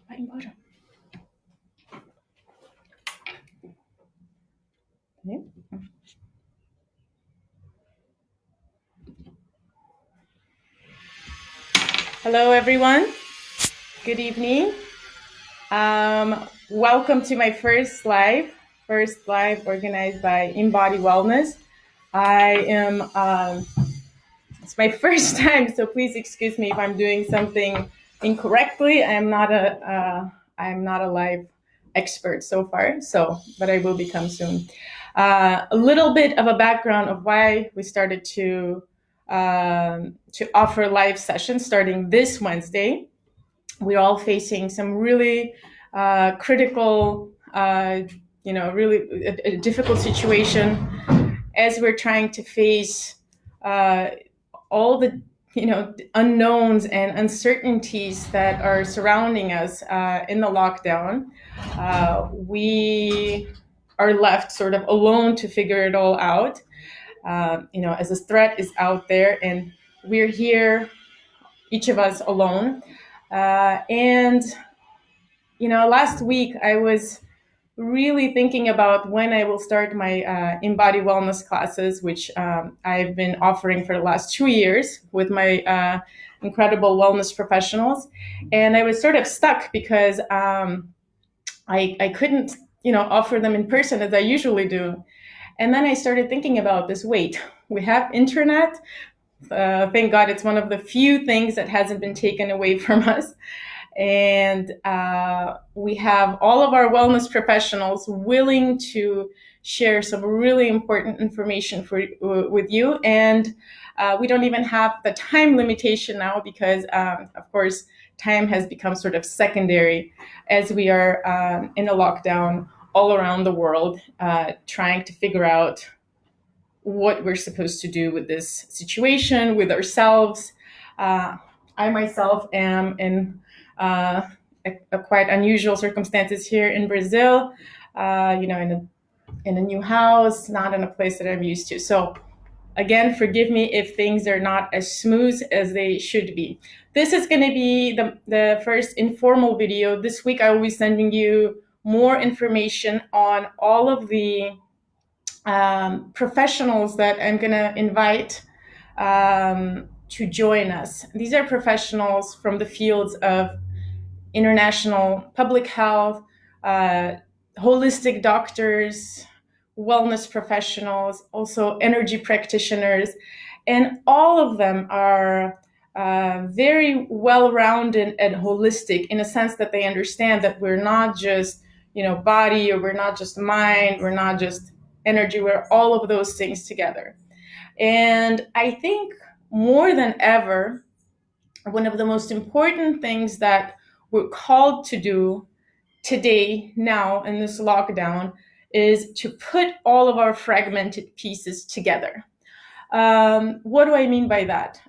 Vai embora. Hello, everyone. Good evening. Welcome to my first live organized by Embody Wellness. I am, it's my first time, so please excuse me if I'm doing something incorrectly. I'm not a live expert so far, but I will become soon. A little bit of a background of why we started to offer live sessions starting this Wednesday. We're all facing some really critical, really a difficult situation as we're trying to face all the unknowns and uncertainties that are surrounding us in the lockdown. We are left sort of alone to figure it all out. As a threat is out there, and we're here, each of us alone. Last week I was really thinking about when I will start my Embody Wellness classes, which I've been offering for the last 2 years with my incredible wellness professionals. And I was sort of stuck because I couldn't, offer them in person as I usually do. And then I started thinking about this. Wait, we have internet. Thank God it's one of the few things that hasn't been taken away from us. And we have all of our wellness professionals willing to share some really important information with you. And we don't even have the time limitation now because, of course, time has become sort of secondary as we are in a lockdown all around the world, trying to figure out what we're supposed to do with this situation, with ourselves. I myself am in a quite unusual circumstances here in Brazil, in a new house, not in a place that I'm used to. So again, forgive me if things are not as smooth as they should be. This is going to be the first informal video. This week I will be sending you more information on all of the professionals that I'm going to invite to join us. These are professionals from the fields of international public health, holistic doctors, wellness professionals, also energy practitioners, and all of them are very well-rounded and holistic in a sense that they understand that we're not just, body, or we're not just mind, we're not just energy, we're all of those things together. And I think more than ever, one of the most important things that we're called to do today, now in this lockdown, is to put all of our fragmented pieces together. What do I mean by that?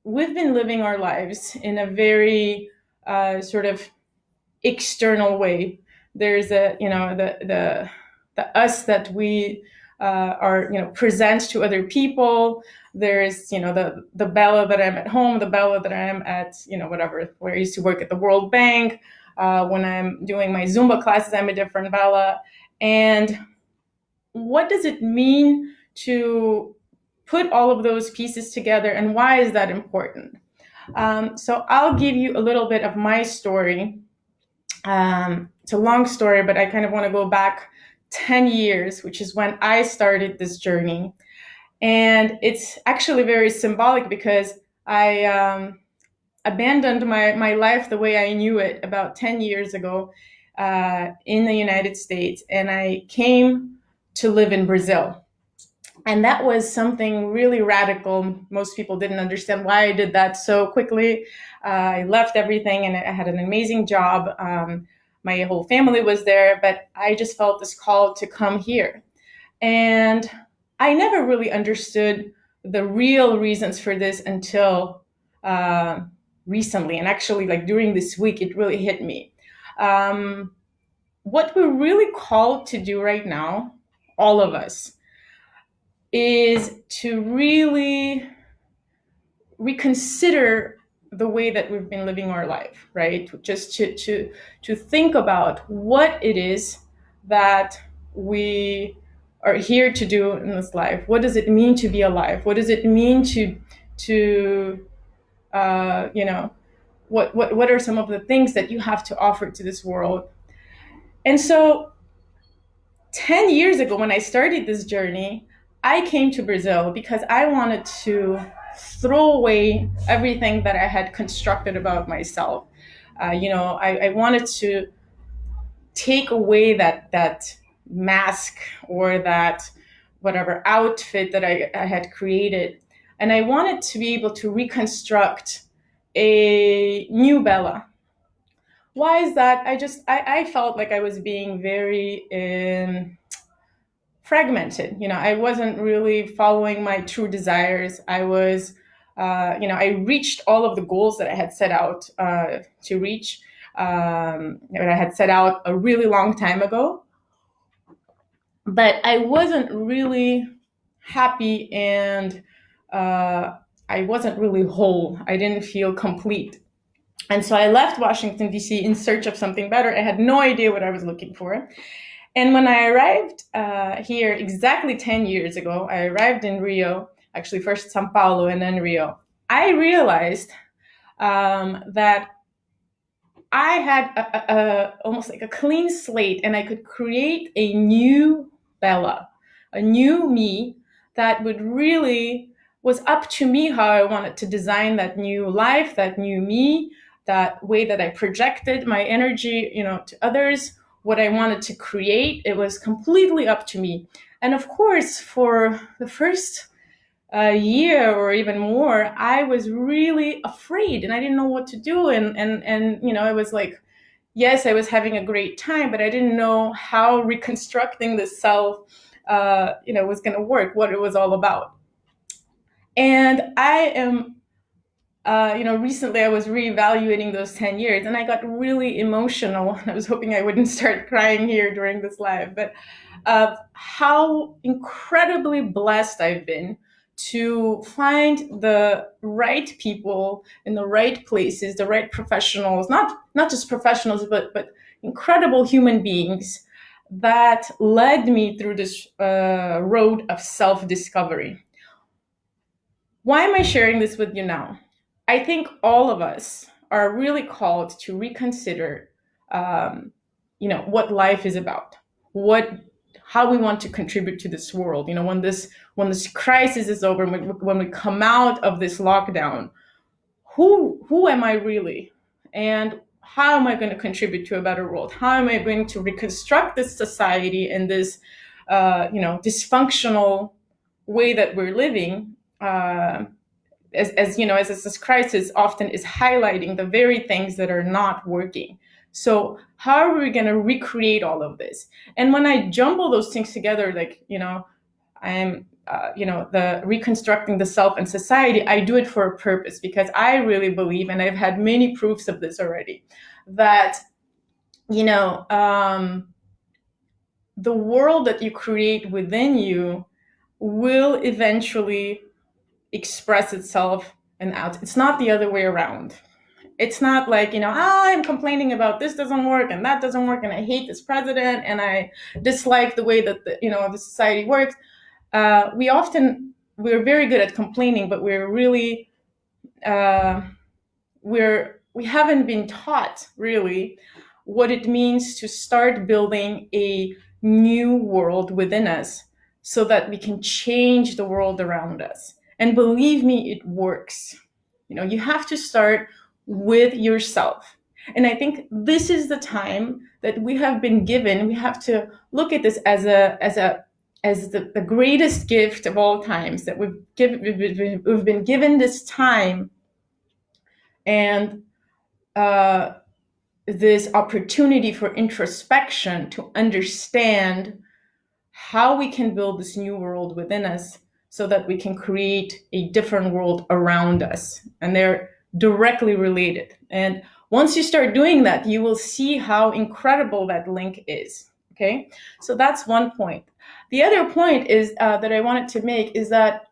We've been living our lives in a very sort of external way. There's the us that we are present to other people. There's the Bella that I'm at home, the Bella that I'm at whatever, where I used to work at the World Bank. When I'm doing my Zumba classes, I'm a different Bella. And what does it mean to put all of those pieces together, and why is that important? So I'll give you a little bit of my story. It's a long story, but I kind of want to go back 10 years, which is when I started this journey. And it's actually very symbolic because I abandoned my life the way I knew it about 10 years ago in the United States. And I came to live in Brazil. And that was something really radical. Most people didn't understand why I did that so quickly. I left everything and I had an amazing job. My whole family was there, but I just felt this call to come here. And I never really understood the real reasons for this until recently. And actually, like during this week, it really hit me. What we're really called to do right now, all of us, is to really reconsider the way that we've been living our life, right? Just to think about what it is that we are here to do in this life. What does it mean to be alive? What does it mean to you know, what are some of the things that you have to offer to this world? And so 10 years ago, when I started this journey, I came to Brazil because I wanted to throw away everything that I had constructed about myself. I wanted to take away that mask or that whatever outfit that I had created. And I wanted to be able to reconstruct a new Bella. Why is that? I felt like I was being very fragmented. I wasn't really following my true desires. I reached all of the goals that I had set out to reach, that I had set out a really long time ago. But I wasn't really happy, and I wasn't really whole. I didn't feel complete. And so I left Washington, D.C. in search of something better. I had no idea what I was looking for. And when I arrived here exactly 10 years ago, I arrived in Rio, actually first Sao Paulo and then Rio. I realized that I had almost like a clean slate, and I could create a new Bella, a new me that was up to me how I wanted to design that new life, that new me, that way that I projected my energy, to others, what I wanted to create. It was completely up to me. And of course, for the first year or even more, I was really afraid and I didn't know what to do. And it was like, yes, I was having a great time, but I didn't know how reconstructing the self, was going to work, what it was all about. And I am recently I was reevaluating those 10 years and I got really emotional. I was hoping I wouldn't start crying here during this live, but how incredibly blessed I've been to find the right people in the right places, the right professionals, not just professionals, but incredible human beings that led me through this road of self-discovery. Why am I sharing this with you now? I think all of us are really called to reconsider, what life is about, how we want to contribute to this world. When this crisis is over, when we come out of this lockdown, who am I really, and how am I going to contribute to a better world? How am I going to reconstruct this society and this, dysfunctional way that we're living? As this crisis often is highlighting the very things that are not working. So how are we going to recreate all of this? And when I jumble those things together, I'm the reconstructing the self and society, I do it for a purpose, because I really believe, and I've had many proofs of this already, that the world that you create within you will eventually express itself and out. It's not the other way around. It's not like, I'm complaining about this doesn't work and that doesn't work and I hate this president and I dislike the way that the society works. We're very good at complaining, but we're really we haven't been taught really what it means to start building a new world within us so that we can change the world around us. And believe me, it works. You have to start with yourself. And I think this is the time that we have been given. We have to look at this as the greatest gift of all times, that we've been given this time and this opportunity for introspection to understand how we can build this new world within us so that we can create a different world around us. And they're directly related. And once you start doing that, you will see how incredible that link is. Okay, so that's one point. The other point is that I wanted to make is that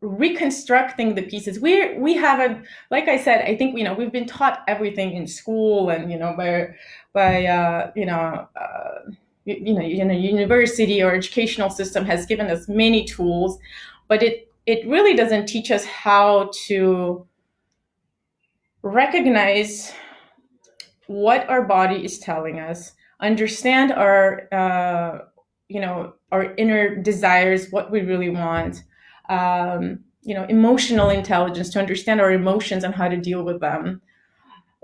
reconstructing the pieces. We haven't, like I said, I think, we've been taught everything in school, and by university or educational system has given us many tools, but it really doesn't teach us how to recognize what our body is telling us, understand our inner desires, what we really want, emotional intelligence, to understand our emotions and how to deal with them.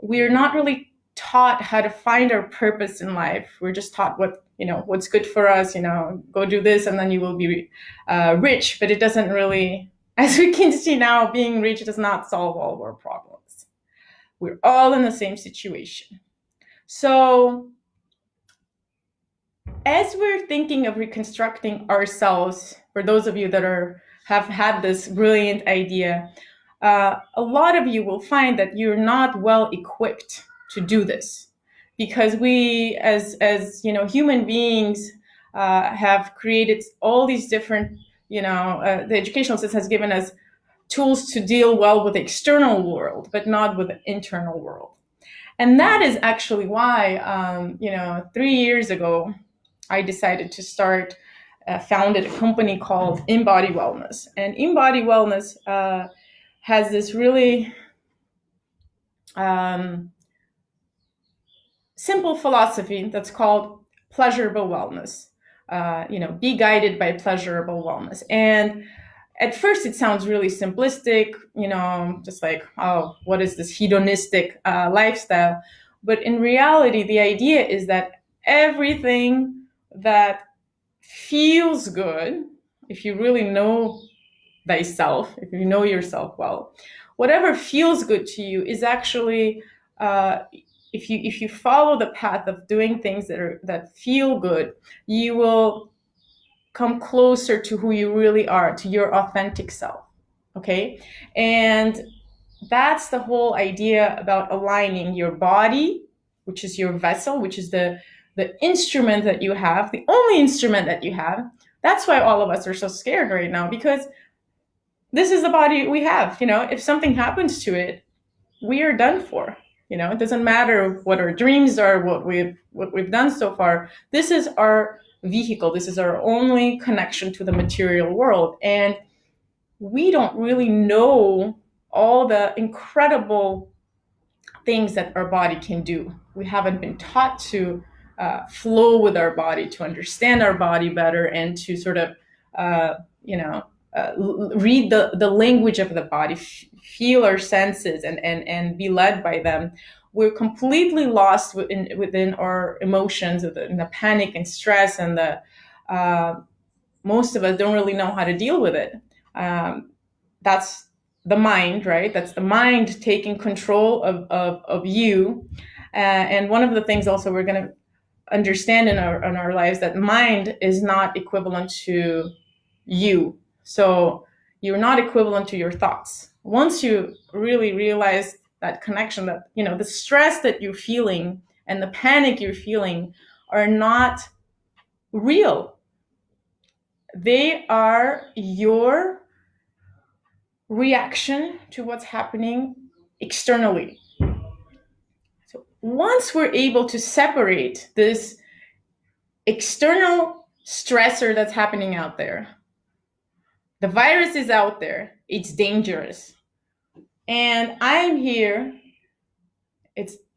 We're not really taught how to find our purpose in life. We're just taught what's good for us. Go do this, and then you will be rich. But it doesn't really, as we can see now, being rich does not solve all of our problems. We're all in the same situation. So as we're thinking of reconstructing ourselves, for those of you that have had this brilliant idea, a lot of you will find that you're not well equipped to do this, because we, as human beings, have created all these different, the educational system has given us tools to deal well with the external world, but not with the internal world. And that is actually why, 3 years ago, I decided to founded a company called Embody Wellness. And Embody Wellness has this really simple philosophy that's called pleasurable wellness. Be guided by pleasurable wellness. And at first it sounds really simplistic, just like, oh, what is this hedonistic lifestyle? But in reality, the idea is that everything that feels good, if you really know thyself, if you know yourself well, whatever feels good to you is actually, if you follow the path of doing things that feel good, you will come closer to who you really are, to your authentic self. Okay? And that's the whole idea about aligning your body, which is your vessel, which is the instrument that you have, the only instrument that you have. That's why all of us are so scared right now, because this is the body we have. If something happens to it, we are done for. It doesn't matter what our dreams are, what we've done so far. This is our vehicle. This is our only connection to the material world. And we don't really know all the incredible things that our body can do. We haven't been taught to flow with our body, to understand our body better, and to sort of, read the language of the body, feel our senses, and be led by them. We're completely lost within our emotions, in the panic and stress, and most of us don't really know how to deal with it. That's the mind, right? That's the mind taking control of you. And one of the things also we're going to understand in our lives, that mind is not equivalent to you. So you're not equivalent to your thoughts. Once you really realize that connection, that, the stress that you're feeling and the panic you're feeling are not real. They are your reaction to what's happening externally. So once we're able to separate this external stressor that's happening out there, the virus is out there, it's dangerous, and I'm here,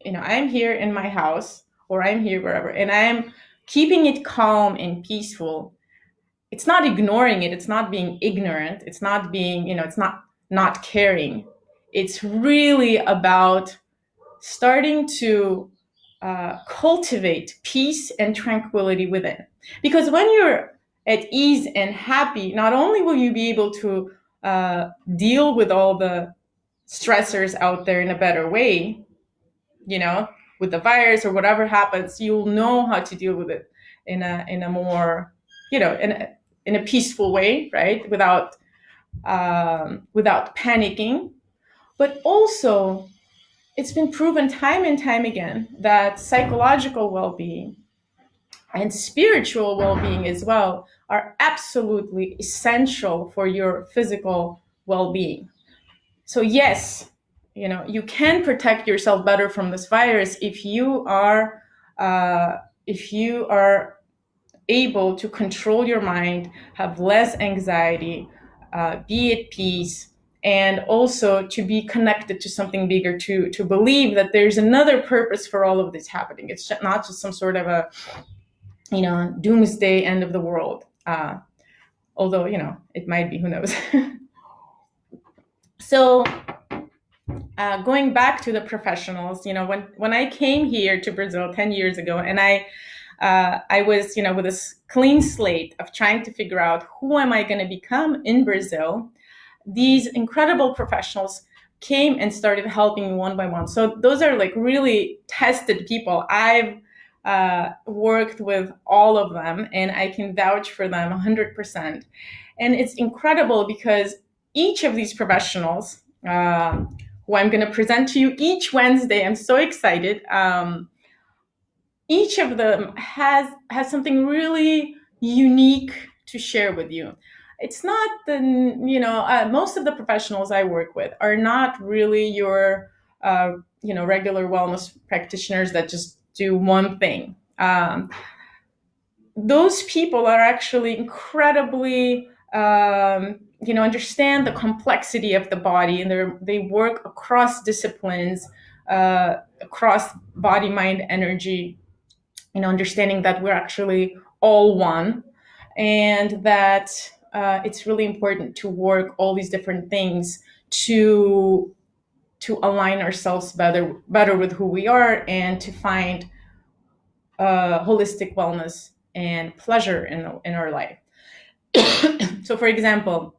I'm here in my house, or I'm here wherever, and I'm keeping it calm and peaceful. It's not ignoring it. It's not being ignorant. It's not being, it's not caring. It's really about starting to cultivate peace and tranquility within. Because when you're at ease and happy, not only will you be able to deal with all the stressors out there in a better way, with the virus or whatever happens, you'll know how to deal with it in a more, in a peaceful way, right? Without panicking. But also, it's been proven time and time again that psychological well-being and spiritual well-being as well are absolutely essential for your physical well-being. So yes, you can protect yourself better from this virus uh, if you are able to control your mind, have less anxiety, be at peace, and also to be connected to something bigger, to believe that there's another purpose for all of this happening. It's not just some sort of a doomsday end of the world. Although it might be, who knows. So going back to the professionals, when I came here to Brazil 10 years ago, and I was, with this clean slate of trying to figure out who am I going to become in Brazil, these incredible professionals came and started helping me one by one. So those are like really tested people. I've worked with all of them, and I can vouch for them 100%. And it's incredible because each of these professionals, who I'm going to present to you each Wednesday, I'm so excited. Each of them has something really unique to share with you. It's not most of the professionals I work with are not really your regular wellness practitioners that just do one thing. Those people are actually incredibly understand the complexity of the body, and they work across disciplines, across body, mind, energy, understanding that we're actually all one, and that it's really important to work all these different things to align ourselves better with who we are, and to find holistic wellness and pleasure in our life. So, for example,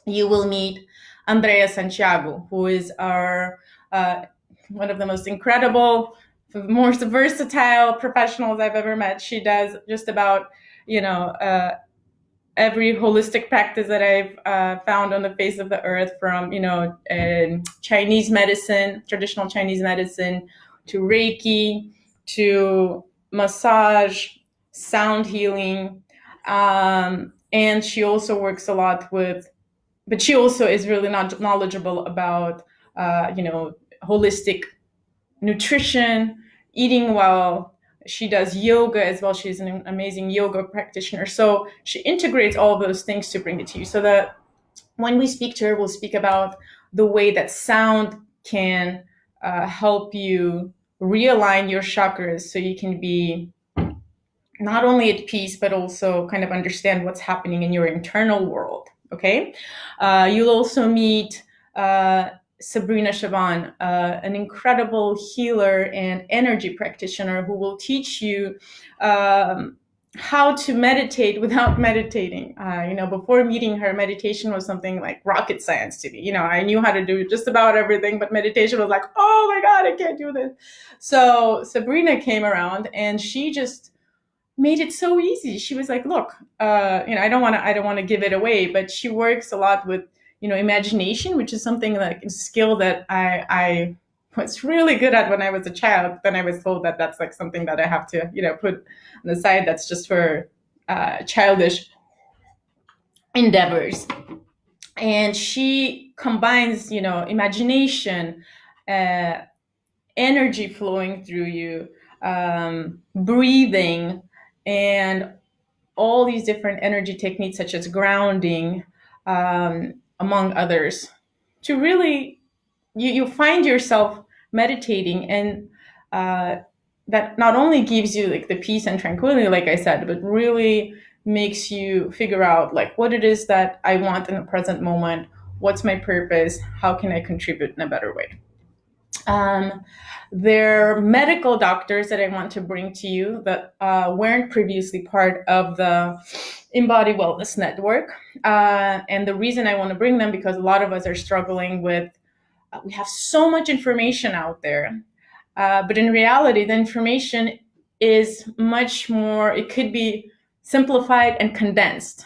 you will meet Andrea Santiago, who is our one of the most incredible, most versatile professionals I've ever met. She does just about every holistic practice that I've found on the face of the earth, from Chinese medicine, traditional Chinese medicine, to Reiki, to massage, sound healing, and she also works a lot with. But she also is really not knowledgeable about holistic nutrition, eating well. She does yoga as well. She's an amazing yoga practitioner. So she integrates all of those things to bring it to you. So that when we speak to her, we'll speak about the way that sound can help you realign your chakras, so you can be not only at peace, but also kind of understand what's happening in your internal world. Okay. You'll also meet Sabrina Chavan, an incredible healer and energy practitioner, who will teach you how to meditate without meditating. Before meeting her, meditation was something like rocket science to me. I knew how to do just about everything, but meditation was like, oh my God, I can't do this. So Sabrina came around, and she just made it so easy. She was like, look, I don't want to give it away, but she works a lot with, imagination, which is something like a skill that I was really good at when I was a child. Then I was told that that's like something that I have to, put on the side. That's just for childish endeavors. And she combines, imagination, energy flowing through you, breathing, and all these different energy techniques, such as grounding, among others, to really you find yourself meditating, and that not only gives you like the peace and tranquility, like I said, but really makes you figure out like what it is that I want in the present moment, what's my purpose, how can I contribute in a better way. They're medical doctors that I want to bring to you that weren't previously part of the Embody Wellness Network. And the reason I want to bring them, because a lot of us are struggling with, we have so much information out there. But in reality, the information is much more, it could be simplified and condensed.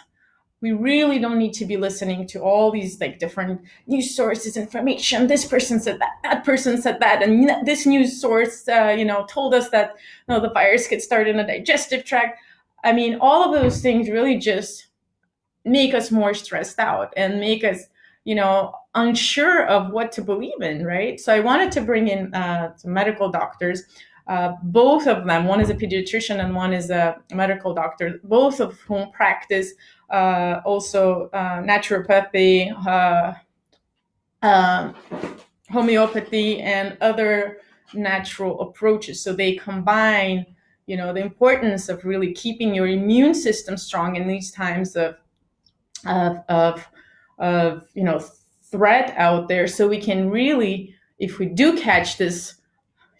We really don't need to be listening to all these like different news sources, information. This person said that person said that, and this news source, told us that the virus could start in a digestive tract. I mean, all of those things really just make us more stressed out and make us, unsure of what to believe in, right? So I wanted to bring in some medical doctors, both of them. One is a pediatrician and one is a medical doctor, both of whom practice also naturopathy, um, homeopathy, and other natural approaches. So they combine, the importance of really keeping your immune system strong in these times of of, of threat out there, so we can really, if we do catch this,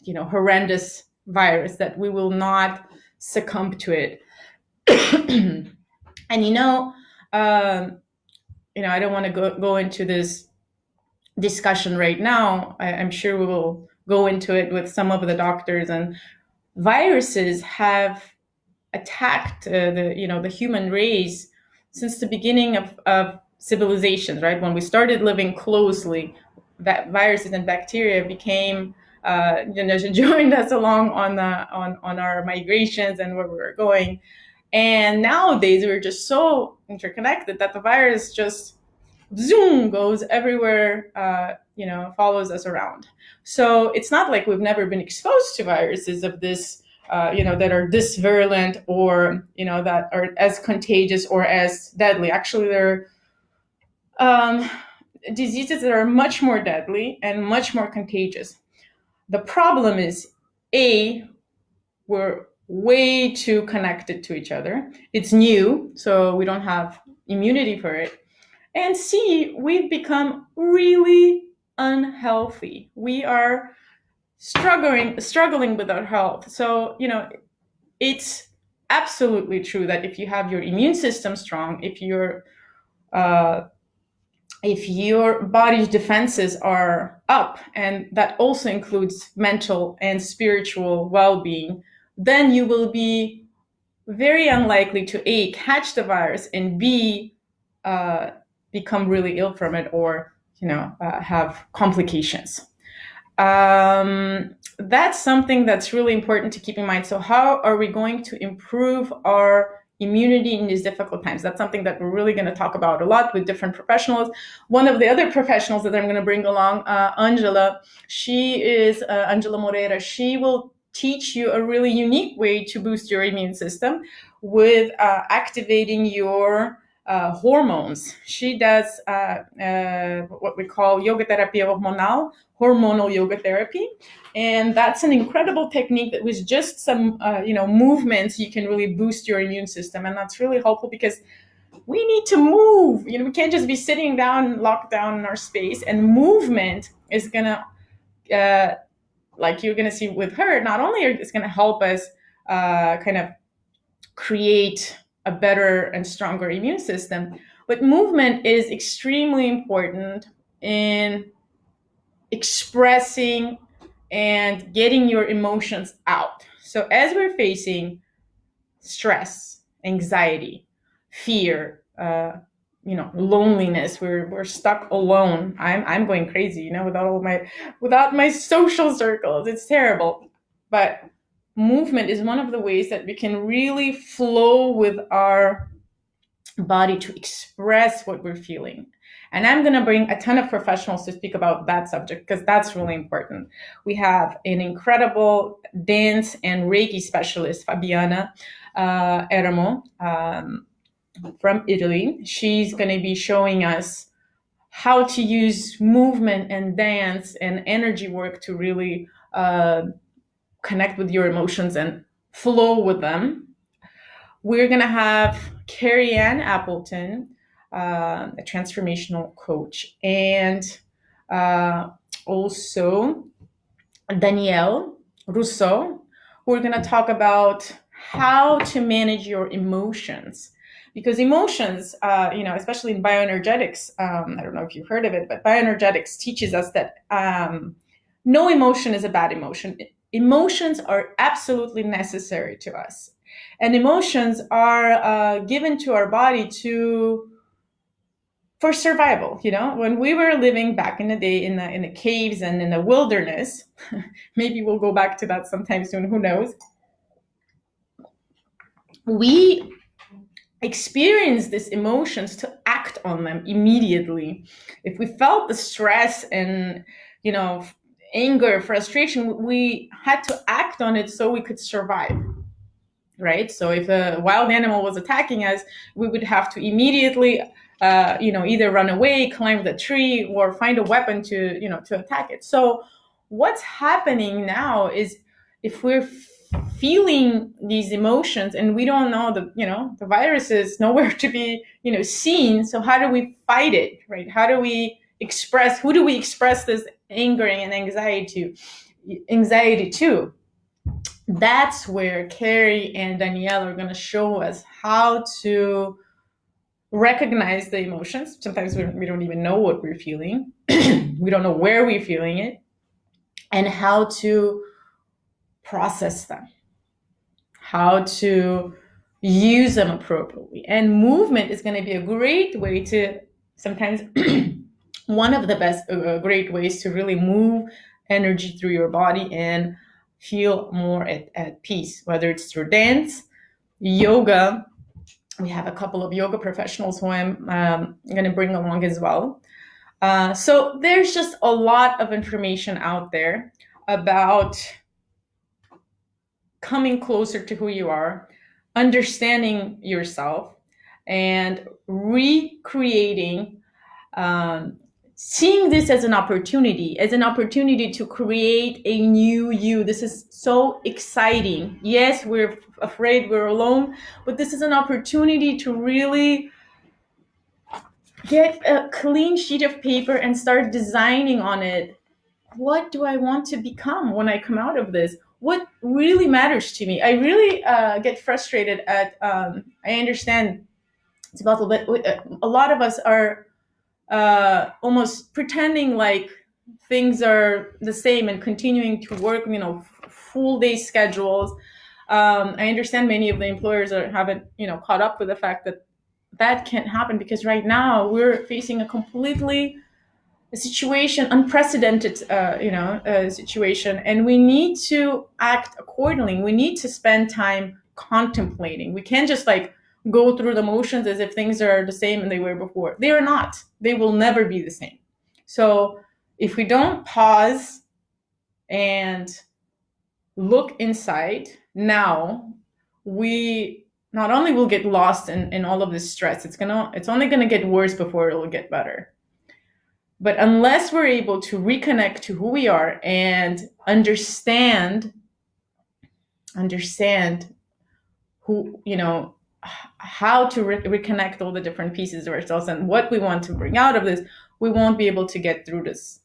horrendous virus, that we will not succumb to it. And um, I don't want to go into this discussion right now. I'm sure we will go into it with some of the doctors. And viruses have attacked the human race since the beginning of civilizations, right? When we started living closely, that viruses and bacteria became joined us along on our migrations and where we were going. And nowadays we're just so interconnected that the virus just zoom goes everywhere, follows us around. So it's not like we've never been exposed to viruses of this, that are this virulent, or that are as contagious or as deadly. Actually, there are diseases that are much more deadly and much more contagious. The problem is, we're way too connected to each other. It's new, so we don't have immunity for it. And C, we've become really unhealthy. We are struggling with our health. So, it's absolutely true that if you have your immune system strong, uh, if your body's defenses are up, and that also includes mental and spiritual well-being, then you will be very unlikely to A, catch the virus, and B, uh, become really ill from it, or have complications. That's something that's really important to keep in mind. So how are we going to improve our immunity in these difficult times? That's something that we're really going to talk about a lot with different professionals. One of the other professionals that I'm going to bring along, Angela, she is Angela Moreira. She will teach you a really unique way to boost your immune system with activating your hormones. She does what we call yoga therapy hormonal, hormonal yoga therapy. And that's an incredible technique that was just some, movements, you can really boost your immune system. And that's really helpful because we need to move. We can't just be sitting down, locked down in our space. And movement is going to, like you're going to see with her, not only is going to help us kind of create a better and stronger immune system, but movement is extremely important in expressing and getting your emotions out. So as we're facing stress, anxiety, fear, loneliness, we're stuck alone. I'm going crazy, without my social circles. It's terrible. But movement is one of the ways that we can really flow with our body to express what we're feeling. And I'm going to bring a ton of professionals to speak about that subject because that's really important. We have an incredible dance and Reiki specialist, Fabiana Eramo, from Italy. She's going to be showing us how to use movement and dance and energy work to really connect with your emotions and flow with them. We're going to have Carrie Ann Appleton, a transformational coach, and also Danielle Rousseau, who are going to talk about how to manage your emotions. Because emotions, especially in bioenergetics, I don't know if you've heard of it, but bioenergetics teaches us that no emotion is a bad emotion. Emotions are absolutely necessary to us. And emotions are given to our body for survival. When we were living back in the day in the caves and in the wilderness, maybe we'll go back to that sometime soon, who knows, we experience these emotions to act on them immediately. If we felt the stress and, you know, anger, frustration, we had to act on it so we could survive, right? So if a wild animal was attacking us, we would have to immediately, either run away, climb the tree, or find a weapon to, to attack it. So what's happening now is, if we're feeling these emotions and we don't know the virus is nowhere to be, seen. So how do we fight it, right? How do we express? Who do we express this anger and anxiety to? That's where Carrie and Danielle are going to show us how to recognize the emotions. Sometimes we don't even know what we're feeling. We don't know where we're feeling it, and how to process them, how to use them appropriately. And movement is going to be a great way to, sometimes one of the best great ways to really move energy through your body and feel more at peace, whether it's through dance, yoga. We have a couple of yoga professionals who I'm going to bring along as well. So there's just a lot of information out there about coming closer to who you are, understanding yourself, and recreating, seeing this as an opportunity to create a new you. This is so exciting. Yes, we're afraid we're alone, but this is an opportunity to really get a clean sheet of paper and start designing on it. What do I want to become when I come out of this? What really matters to me? I really get frustrated at, I understand it's about a lot of us are almost pretending like things are the same and continuing to work, full day schedules. I understand many of the employers haven't, caught up with the fact that that can't happen, because right now we're facing a situation, unprecedented, situation, and we need to act accordingly. We need to spend time contemplating. We can't just like go through the motions as if things are the same and they were before. They are not. They will never be the same. So if we don't pause and look inside now, we not only will get lost in all of this stress, it's only gonna get worse before it'll get better. But unless we're able to reconnect to who we are and understand who, how to reconnect all the different pieces of ourselves and what we want to bring out of this, we won't be able to get through this.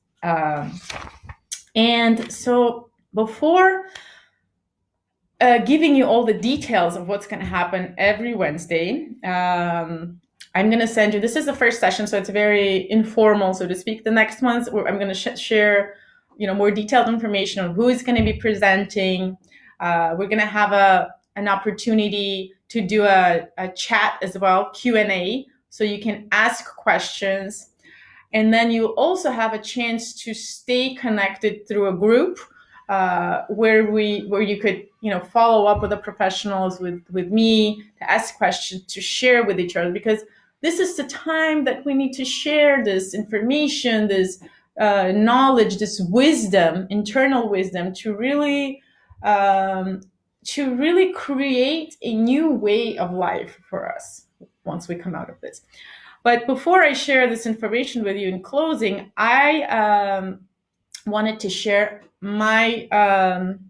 And so before giving you all the details of what's going to happen every Wednesday, I'm going to send you, this is the first session, so it's very informal, so to speak. The next ones, I'm going to share, more detailed information on who is going to be presenting. We're going to have an opportunity to do a chat as well, Q&A, so you can ask questions. And then you also have a chance to stay connected through a group where you could, follow up with the professionals, with me, to ask questions, to share with each other, because this is the time that we need to share this information, this knowledge, this wisdom, internal wisdom, to really create a new way of life for us once we come out of this. But before I share this information with you in closing, I wanted to share my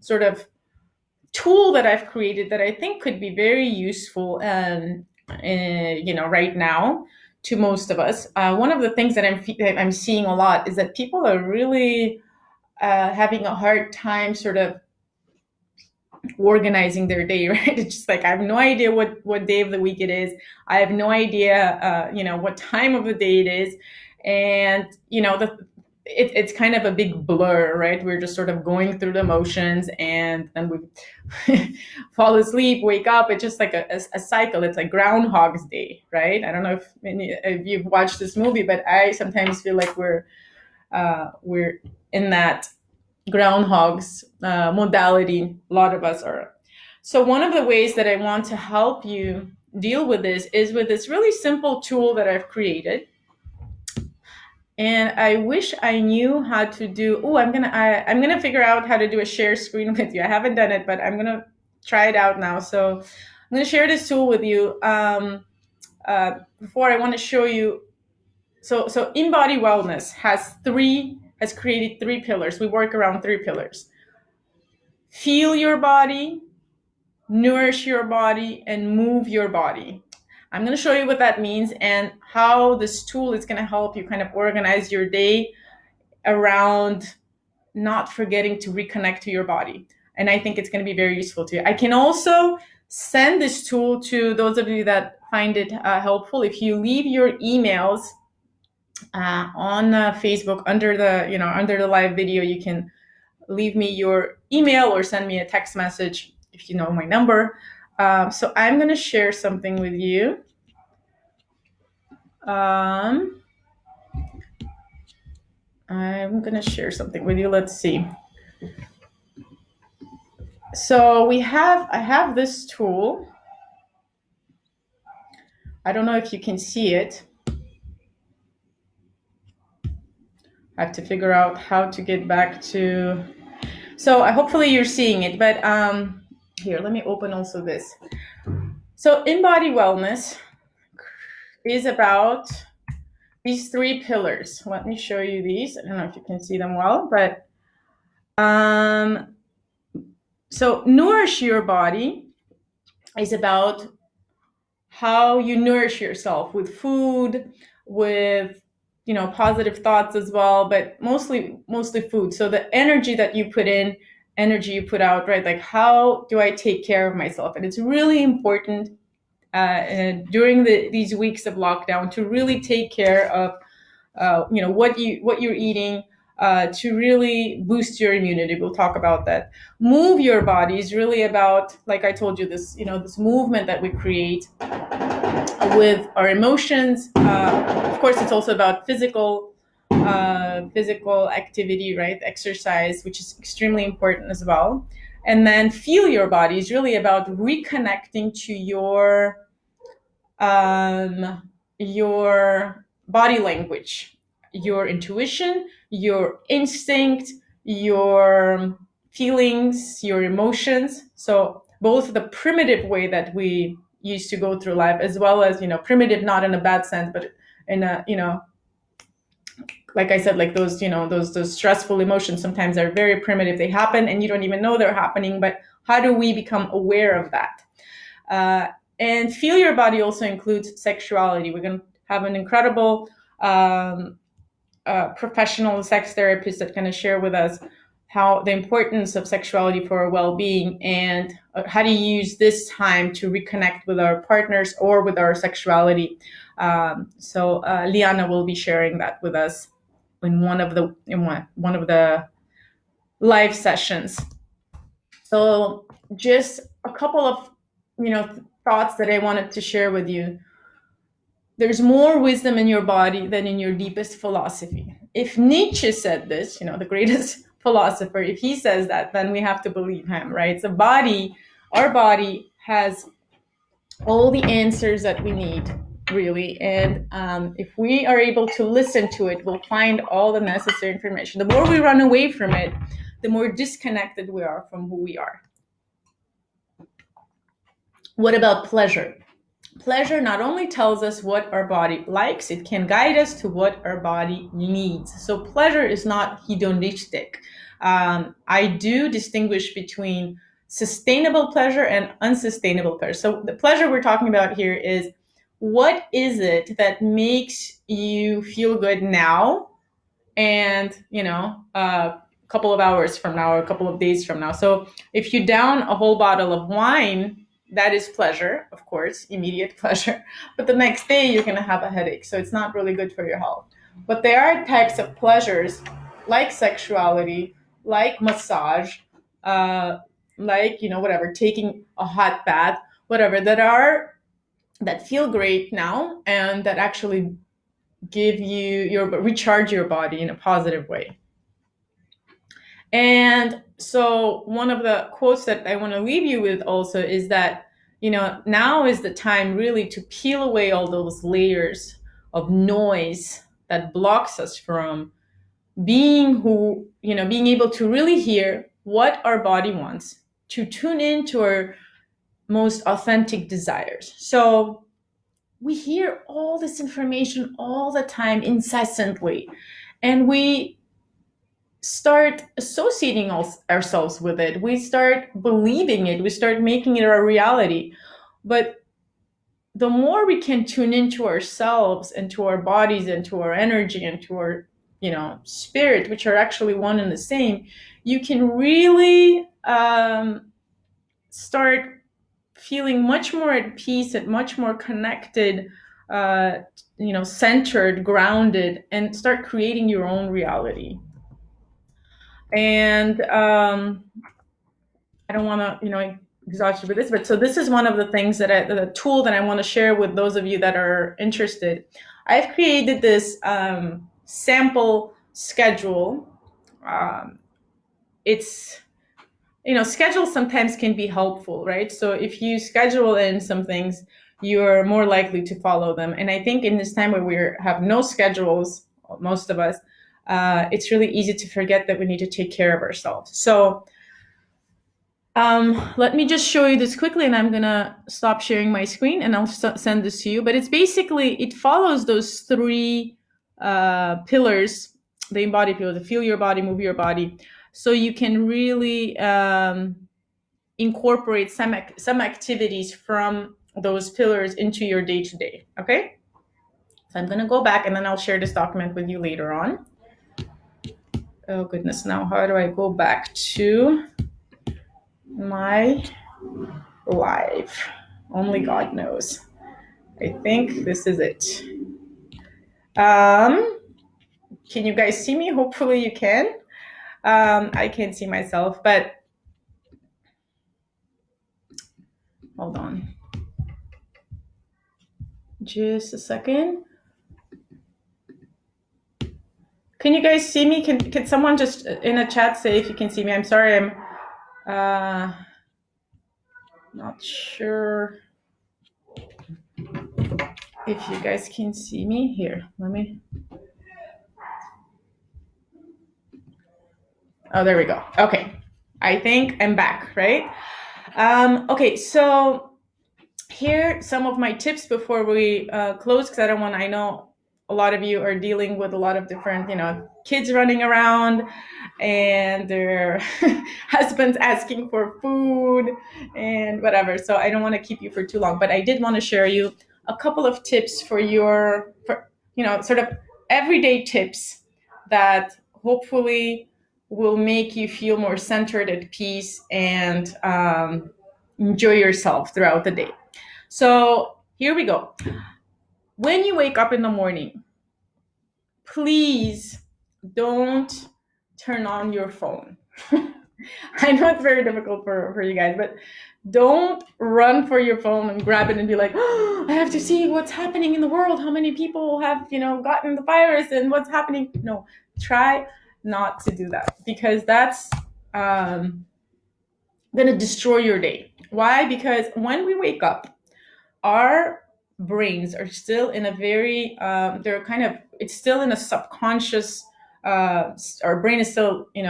sort of tool that I've created that I think could be very useful, right now to most of us. One of the things that I'm seeing a lot is that people are really having a hard time sort of organizing their day, right? It's just like, I have no idea what day of the week it is. I have no idea, what time of the day it is. And, it's kind of a big blur, right? We're just sort of going through the motions, and then we fall asleep, wake up. It's just like a cycle. It's like Groundhog's Day, right? I don't know if you've watched this movie, but I sometimes feel like we're in that groundhogs modality. A lot of us are. So one of the ways that I want to help you deal with this is with this really simple tool that I've created. And I wish I knew how to do. Oh, I'm gonna figure out how to do a share screen with you. I haven't done it, but I'm gonna try it out now. So I'm gonna share this tool with you. Before I want to show you. So In Body Wellness has created three pillars. We work around three pillars: feel your body, nourish your body, and move your body. I'm going to show you what that means and how this tool is going to help you kind of organize your day around not forgetting to reconnect to your body. And I think it's going to be very useful to you. I can also send this tool to those of you that find it helpful. If you leave your emails on Facebook under the live video, you can leave me your email or send me a text message if you know my number. So I'm going to share something with you. I'm going to share something with you. Let's see. So I have this tool. I don't know if you can see it. I have to figure out how to get back to. So hopefully you're seeing it, but here, let me open also this. So In Body Wellness is about these three pillars. Let me show you these. I don't know if you can see them well, but so nourish your body is about how you nourish yourself with food, with positive thoughts as well, but mostly food. So the energy that you put in, energy you put out, right? Like, how do I take care of myself? And it's really important during these weeks of lockdown to really take care of what you're eating, to really boost your immunity. We'll talk about that. Move your body is really about, like I told you, this movement that we create with our emotions. Of course, it's also about physical activity, right? Exercise, which is extremely important as well. And then feel your body is really about reconnecting to your body language, your intuition, your instinct, your feelings, your emotions. So both the primitive way that we used to go through life, as well as, primitive, not in a bad sense, but in a, like I said, like those stressful emotions sometimes are very primitive. They happen and you don't even know they're happening, but how do we become aware of that? And feel your body also includes sexuality. We're going to have an incredible professional sex therapist that's going to share with us how the importance of sexuality for our well-being, and how to use this time to reconnect with our partners or with our sexuality. So Liana will be sharing that with us in one of the live sessions. So just a couple of thoughts that I wanted to share with you. There's more wisdom in your body than in your deepest philosophy. If Nietzsche said this, the greatest philosopher, if he says that, then we have to believe him, right? So our body has all the answers that we need, really. And if we are able to listen to it, we'll find all the necessary information. The more we run away from it, the more disconnected we are from who we are. What about pleasure? Pleasure not only tells us what our body likes, it can guide us to what our body needs. So pleasure is not hedonistic. I do distinguish between sustainable pleasure and unsustainable pleasure. So the pleasure we're talking about here is, what is it that makes you feel good now and, a couple of hours from now or a couple of days from now. So if you down a whole bottle of wine, that is pleasure, of course, immediate pleasure. But the next day you're going to have a headache. So it's not really good for your health. But there are types of pleasures like sexuality, like massage, like, whatever, taking a hot bath, whatever, that feel great now and that actually give you recharge your body in a positive way. And so one of the quotes that I want to leave you with also is that now is the time really to peel away all those layers of noise that blocks us from being able to really hear what our body wants, to tune into our most authentic desires. So we hear all this information all the time, incessantly, and we start associating ourselves with it. We start believing it. We start making it our reality. But the more we can tune into ourselves and to our bodies and to our energy and to our spirit, which are actually one and the same, you can really start feeling much more at peace and much more connected, centered, grounded, and start creating your own reality. And I don't want to, exhaust you with this, but so this is one of the things the tool that I want to share with those of you that are interested. I've created this sample schedule. It's schedules sometimes can be helpful, right? So if you schedule in some things, you're more likely to follow them. And I think in this time where we have no schedules, most of us, it's really easy to forget that we need to take care of ourselves. So let me just show you this quickly, and I'm going to stop sharing my screen and I'll send this to you. But it follows those three pillars, the embody pillar, the feel your body, move your body. So you can really incorporate some activities from those pillars into your day-to-day, okay? So I'm going to go back and then I'll share this document with you later on. Oh, goodness. Now, how do I go back to my live? Only God knows. I think this is it. Can you guys see me? Hopefully you can. I can't see myself, but hold on. Just a second. Can you guys see me? Can someone just in a chat say if you can see me? I'm sorry, I'm not sure if you guys can see me. Here, let me. Oh, there we go. Okay, I think I'm back, right? Okay, so here are some of my tips before we close, because I know a lot of you are dealing with a lot of different, kids running around and their husbands asking for food and whatever. So I don't want to keep you for too long, but I did want to share you a couple of tips for sort of everyday tips that hopefully will make you feel more centered, at peace, and enjoy yourself throughout the day. So here we go. When you wake up in the morning, please don't turn on your phone. I know it's very difficult for you guys, but don't run for your phone and grab it and be like, oh, I have to see what's happening in the world. How many people have, gotten the virus and what's happening? No, try not to do that, because that's going to destroy your day. Why? Because when we wake up, our brains are still in a very it's still in a subconscious, our brain is still in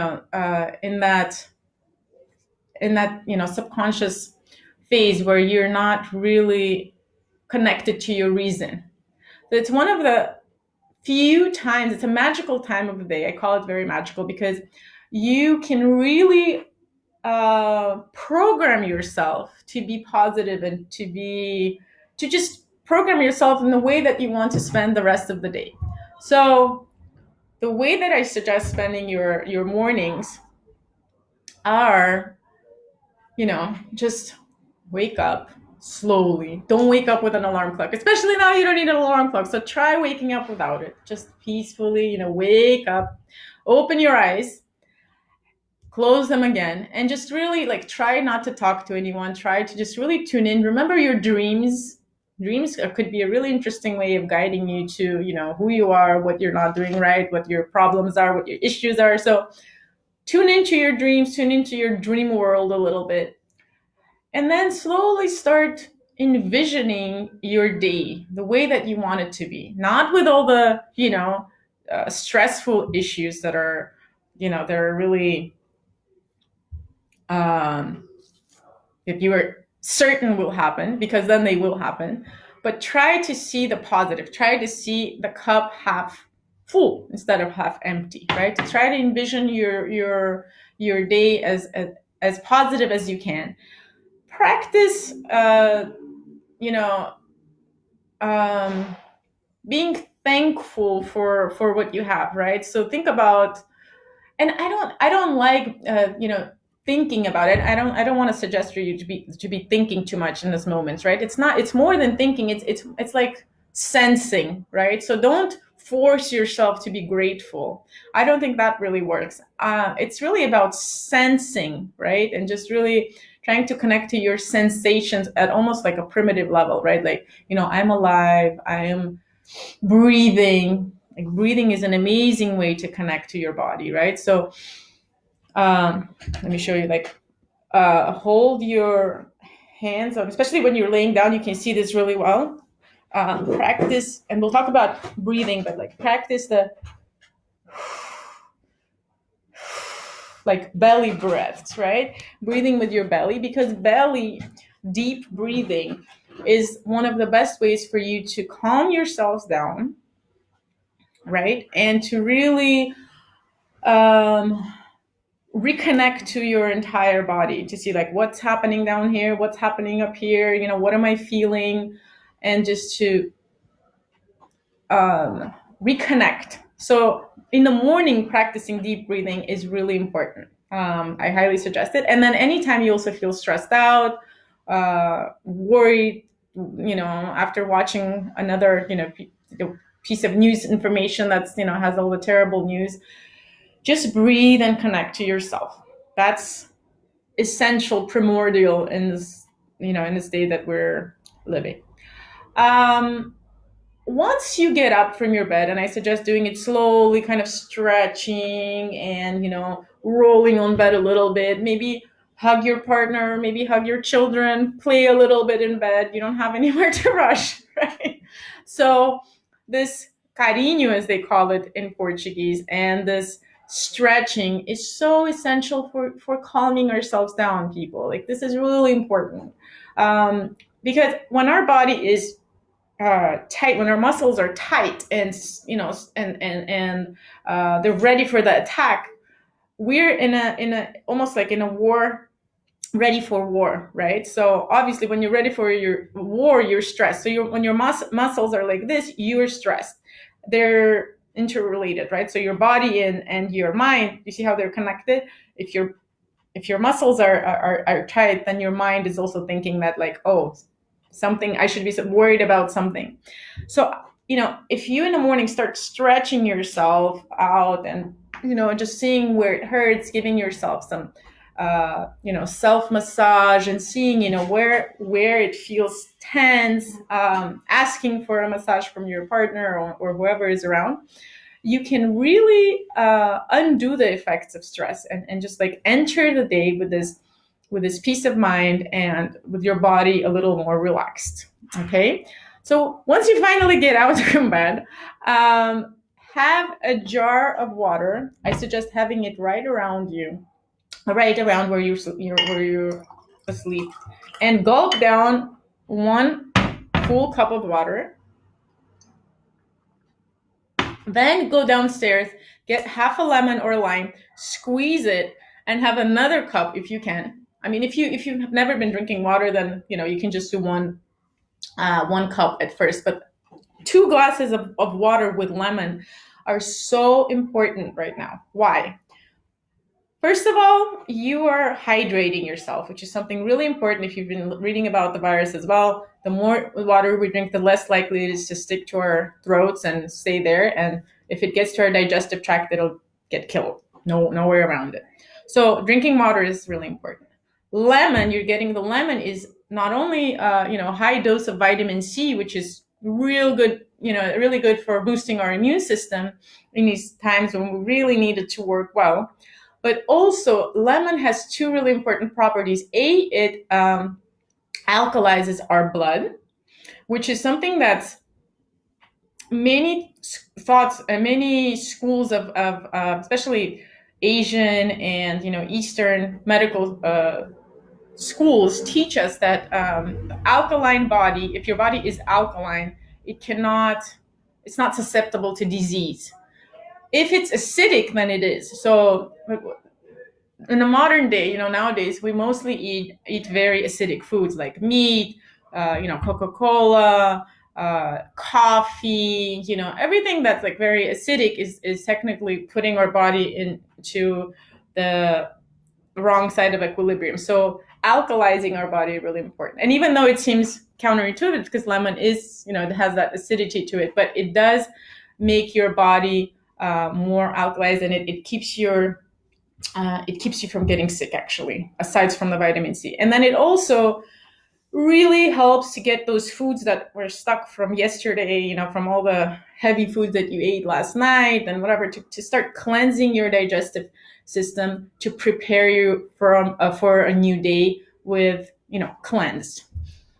that subconscious phase where you're not really connected to your reason. So it's one of the few times, it's a magical time of the day. I call it very magical because you can really program yourself to be positive and to just program yourself in the way that you want to spend the rest of the day. So the way that I suggest spending your mornings are, just wake up slowly. Don't wake up with an alarm clock, especially now you don't need an alarm clock. So try waking up without it. Just peacefully, wake up, open your eyes, close them again, and just really try not to talk to anyone. Try to just really tune in. Remember your dreams. Dreams could be a really interesting way of guiding you to, who you are, what you're not doing right, what your problems are, what your issues are. So tune into your dreams, tune into your dream world a little bit. And then slowly start envisioning your day the way that you want it to be, not with all the, stressful issues that are, they're really, um, if you are certain will happen, because then they will happen. But try to see the positive, try to see the cup half full instead of half empty, right? To try to envision your day as positive as you can. Practice, you know um, being thankful for what you have, right? So think about, and I don't like, thinking about it. I don't want to suggest for you to be thinking too much in this moment, right? It's more than thinking. It's like sensing, right? So don't force yourself to be grateful. I don't think that really works. It's really about sensing, right? And just really trying to connect to your sensations at almost like a primitive level, right? Like, I'm alive, I am breathing. Like, breathing is an amazing way to connect to your body, right? So, let me show you. Like, hold your hands up, especially when you're laying down. You can see this really well. Practice, and we'll talk about breathing, but like practice the like belly breaths, right? Breathing with your belly, because belly deep breathing is one of the best ways for you to calm yourselves down, right? And to really, reconnect to your entire body, to see like what's happening down here, what's happening up here, what am I feeling, and just to, reconnect. So in the morning, practicing deep breathing is really important. I highly suggest it. And then anytime you also feel stressed out, worried, after watching another, piece of news information that's, has all the terrible news, just breathe and connect to yourself. That's essential, primordial in this, in this day that we're living. Um, Once you get up from your bed, and I suggest doing it slowly, kind of stretching and, rolling on bed a little bit, maybe hug your partner, maybe hug your children, play a little bit in bed. You don't have anywhere to rush, right? So this carinho, as they call it in Portuguese, and this stretching is so essential for calming ourselves down, people. Like, this is really important, because when our body is tight, when our muscles are tight, and, they're ready for the attack, we're in a almost like in a war, ready for war, right? So obviously, when you're ready for your war, you're stressed. So when your muscles are like this, you're stressed. They're interrelated, right? So your body and your mind, you see how they're connected. If your muscles are tight, then your mind is also thinking that, like, oh, something, I should be worried about something. So, if you in the morning start stretching yourself out, and, just seeing where it hurts, giving yourself some, self massage, and seeing, where it feels tense, asking for a massage from your partner, or whoever is around, you can really, undo the effects of stress, and just like enter the day with this peace of mind, and with your body a little more relaxed. Okay. So once you finally get out from bed, have a jar of water. I suggest having it right around you, right around where you're asleep, and gulp down one full cup of water. Then go downstairs, get half a lemon or lime, squeeze it, and have another cup if you can. I mean, if you've never been drinking water, then, you can just do one cup at first. But 2 glasses of water with lemon are so important right now. Why? First of all, you are hydrating yourself, which is something really important. If you've been reading about the virus as well, the more water we drink, the less likely it is to stick to our throats and stay there. And if it gets to our digestive tract, it'll get killed. No way around it. So drinking water is really important. Lemon, you're getting the lemon is not only, high dose of vitamin C, which is real good, really good for boosting our immune system in these times when we really need it to work well. But also, lemon has two really important properties. A, it alkalizes our blood, which is something that's many thoughts and many schools of especially Asian and Eastern medical schools teach us that alkaline body, if your body is alkaline, it cannot, it's not susceptible to disease. If it's acidic, then it is. So in the modern day, nowadays we mostly eat very acidic foods like meat, Coca-Cola, coffee, everything that's like very acidic is technically putting our body into the wrong side of equilibrium. So alkalizing our body is really important. And even though it seems counterintuitive because lemon is, it has that acidity to it, but it does make your body more alkalized, and it keeps you from getting sick, actually, aside from the vitamin C. And then it also really helps to get those foods that were stuck from yesterday, from all the heavy foods that you ate last night and whatever, to start cleansing your digestive system to prepare you for a new day with, cleansed.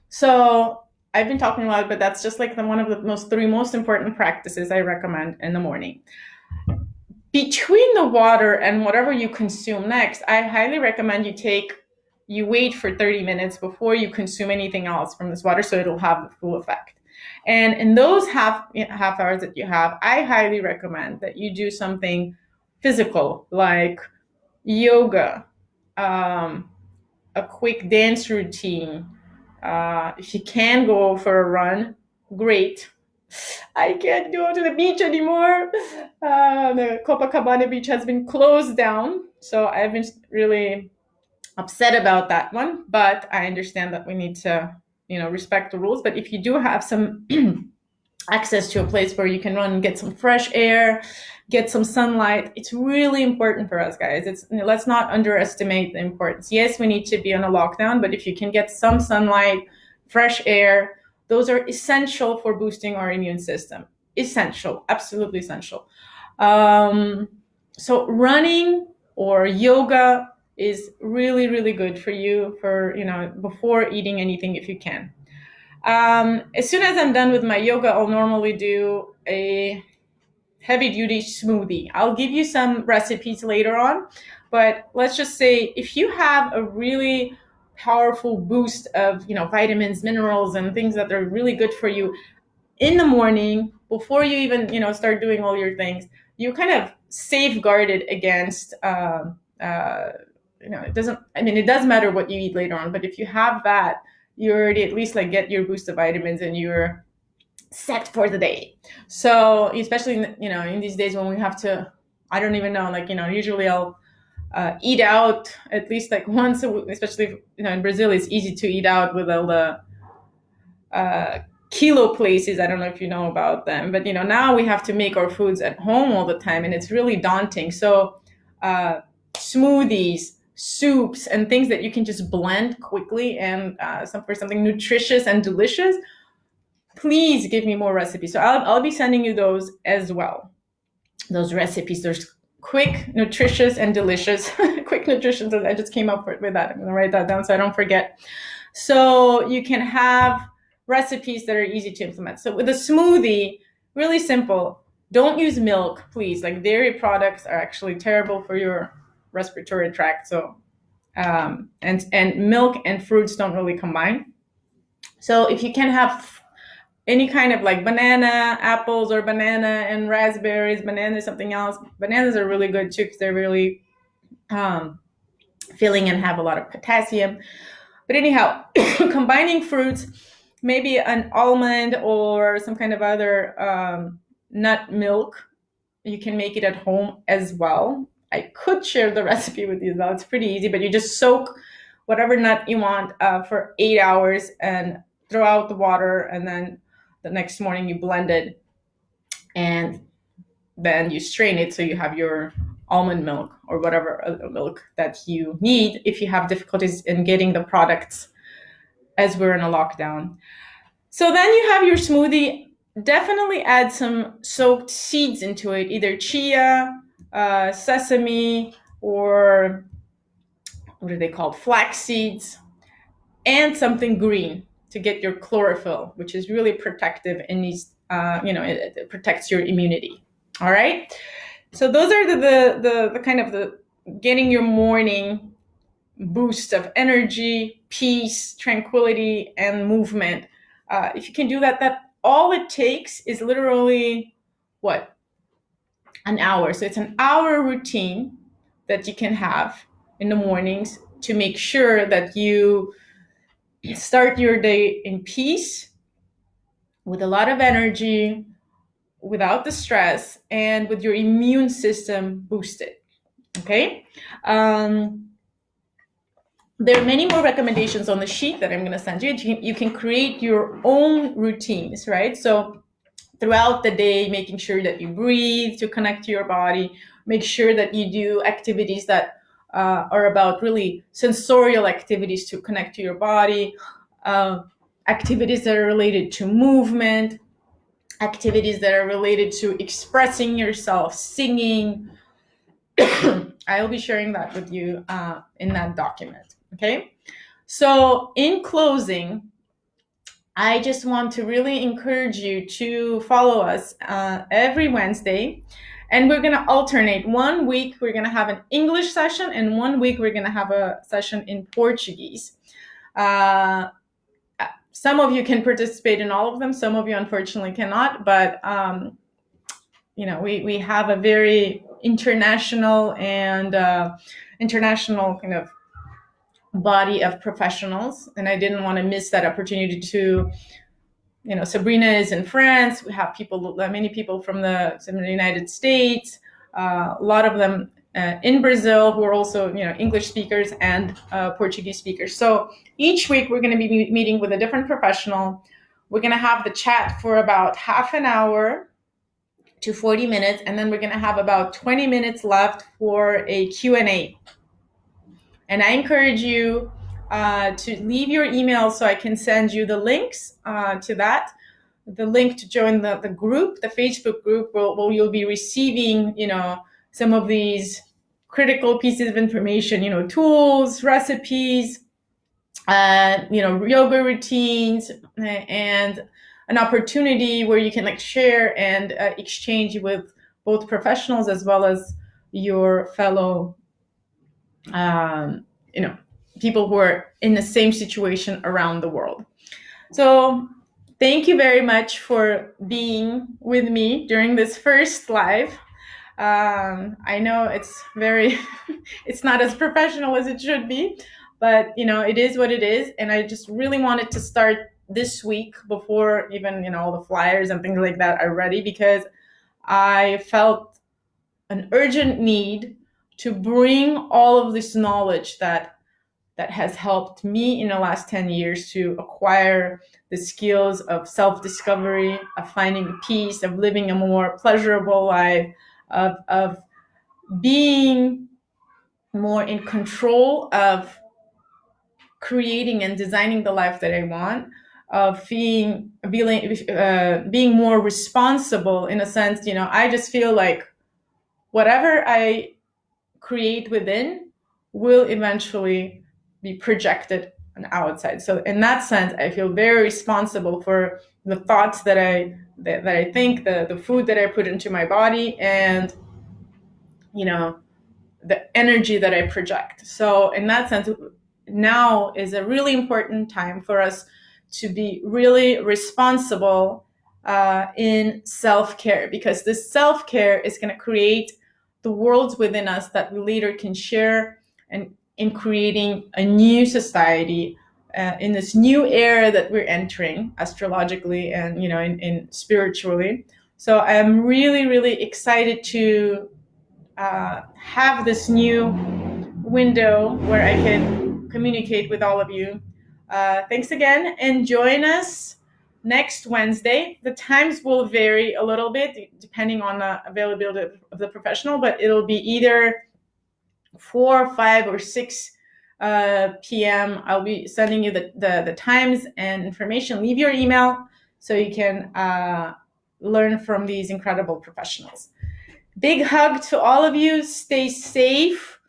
So I've been talking a lot, but that's just like one of the three most important practices I recommend in the morning. Between the water and whatever you consume next, I highly recommend you wait for 30 minutes before you consume anything else from this water so it'll have the full effect. And in those half hours that you have, I highly recommend that you do something physical like yoga, a quick dance routine. If you can go for a run, great. I can't go to the beach anymore. The Copacabana beach has been closed down. So I've been really upset about that one. But I understand that we need to, respect the rules. But if you do have some access to a place where you can run and get some fresh air, get some sunlight, it's really important for us, guys. Let's not underestimate the importance. Yes, we need to be on a lockdown, but if you can get some sunlight, fresh air, those are essential for boosting our immune system. Essential, absolutely essential. So running or yoga is really, really good for you before eating anything if you can. As soon as I'm done with my yoga, I'll normally do a heavy duty smoothie. I'll give you some recipes later on, but let's just say if you have a really powerful boost of vitamins, minerals, and things that are really good for you in the morning before you even start doing all your things, you kind of safeguarded against it doesn't, it does matter what you eat later on, but if you have that, you already at least get your boost of vitamins and you're set for the day. So especially in these days when we have to, I don't even know, usually I'll eat out at least once a week, especially in Brazil it's easy to eat out with all the kilo places. I don't know if you know about them, but now we have to make our foods at home all the time and it's really daunting. So smoothies, soups, and things that you can just blend quickly and for something nutritious and delicious, please give me more recipes. So I'll be sending you those as well. Those recipes, there's quick, nutritious, and delicious. Quick, nutritious, I just came up with that. I'm going to write that down so I don't forget. So you can have recipes that are easy to implement. So with a smoothie, really simple. Don't use milk, please. Dairy products are actually terrible for your respiratory tract. So and milk and fruits don't really combine. So if you can have any kind of banana, apples, or banana and raspberries, banana is something else. Bananas are really good too because they're really filling and have a lot of potassium. But anyhow, combining fruits, maybe an almond or some kind of other nut milk, you can make it at home as well. I could share the recipe with you as well. It's pretty easy, but you just soak whatever nut you want for 8 hours and throw out the water, and then the next morning you blend it and then you strain it so you have your almond milk or whatever milk that you need if you have difficulties in getting the products as we're in a lockdown. So then you have your smoothie. Definitely add some soaked seeds into it, either chia, sesame, or what are they called? Flax seeds. and something green to get your chlorophyll, which is really protective and needs, it protects your immunity. All right. So those are the kind of the getting your morning boost of energy, peace, tranquility, and movement. If you can do that, that all it takes is literally what? An hour. So it's an hour routine that you can have in the mornings to make sure that you start your day in peace, with a lot of energy, without the stress, and with your immune system boosted. Okay. There are many more recommendations on the sheet that I'm going to send you. You can create your own routines, right? So throughout the day, making sure that you breathe to connect to your body, make sure that you do activities that are about really sensorial activities to connect to your body, activities that are related to movement, activities that are related to expressing yourself, singing. I'll be sharing that with you in that document. Okay. So in closing, I just want to really encourage you to follow us every Wednesday. And we're going to alternate. 1 week, we're going to have an English session, and 1 week, we're going to have a session in Portuguese. Some of you can participate in all of them. Some of you, unfortunately, cannot. But, we have a very international kind of body of professionals. And I didn't want to miss that opportunity to, Sabrina is in France. We have many people from the United States, a lot of them in Brazil who are also, English speakers and Portuguese speakers. So each week we're going to be meeting with a different professional. We're going to have the chat for about half an hour to 40 minutes, and then we're going to have about 20 minutes left for a Q&A. And I encourage you to leave your email so I can send you the links to that. The link to join the group, the Facebook group, where you'll be receiving, some of these critical pieces of information, tools, recipes, yoga routines, and an opportunity where you can share and exchange with both professionals as well as your fellow people who are in the same situation around the world. So thank you very much for being with me during this first live. I know it's it's not as professional as it should be, but it is what it is. And I just really wanted to start this week before even, all the flyers and things like that are ready, because I felt an urgent need to bring all of this knowledge that has helped me in the last 10 years to acquire the skills of self-discovery, of finding peace, of living a more pleasurable life, of being more in control of creating and designing the life that I want, of being more responsible in a sense. I just feel like whatever I create within will eventually be projected on the outside. So in that sense, I feel very responsible for the thoughts that I think, the food that I put into my body, and the energy that I project. So in that sense, now is a really important time for us to be really responsible in self-care, because this self-care is going to create the worlds within us that we later can share, and in creating a new society in this new era that we're entering astrologically and in spiritually. So I'm really, really excited to have this new window where I can communicate with all of you. Thanks again, and join us next Wednesday. The times will vary a little bit depending on the availability of the professional, but it'll be either 4, 5, or 6 p.m. I'll be sending you the times and information. Leave your email so you can learn from these incredible professionals. Big hug to all of you. Stay safe.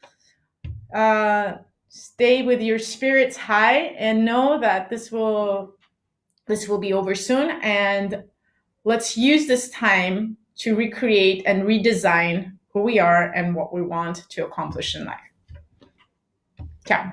stay with your spirits high and know that this will be over soon. And let's use this time to recreate and redesign who we are and what we want to accomplish in life. Ciao.